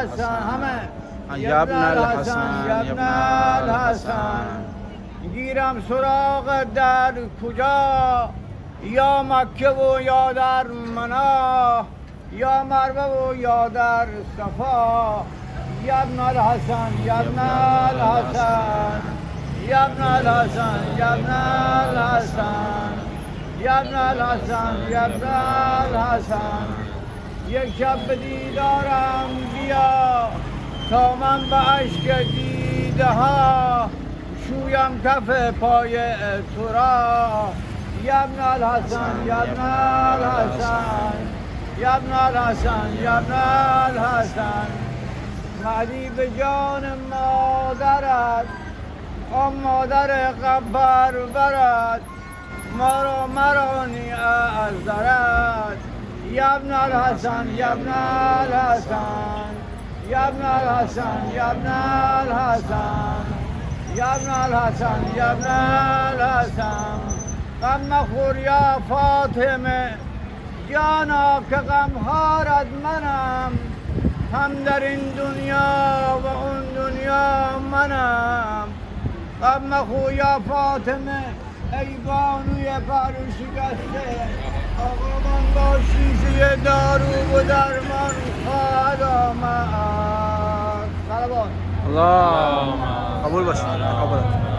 الحسن همه یا ابن الحسن یا ابن الحسن گیرم سراغ در کجا یا مکه و یا در منا یا مروه و یا در صفا یا ابن الحسن یا ابن الحسن یا ابن الحسن یا ابن الحسن یا ابن الحسن یا ابن الحسن یک شب به دیدارم بیا تا من به عشق دیده ها شویم کف پای تو را یا ابن الحسن یا ابن الحسن یا ابن الحسن یا ابن الحسن مهدی به جان مادرت آن مادر قبر برد مرانی از درد یا ابن الحسن یا ابن الحسن یا ابن الحسن یا ابن الحسن یا ابن الحسن یا ابن الحسن غم مخور یا فاطمه جانا که غمخوارت منم هم در این دنیا و اون دنیا منم غم مخور یا فاطمه ای بانوی پرو شکسته آقا من با شیشه دارو و درمان خواهد آمد. الله قبول باشه. قبول.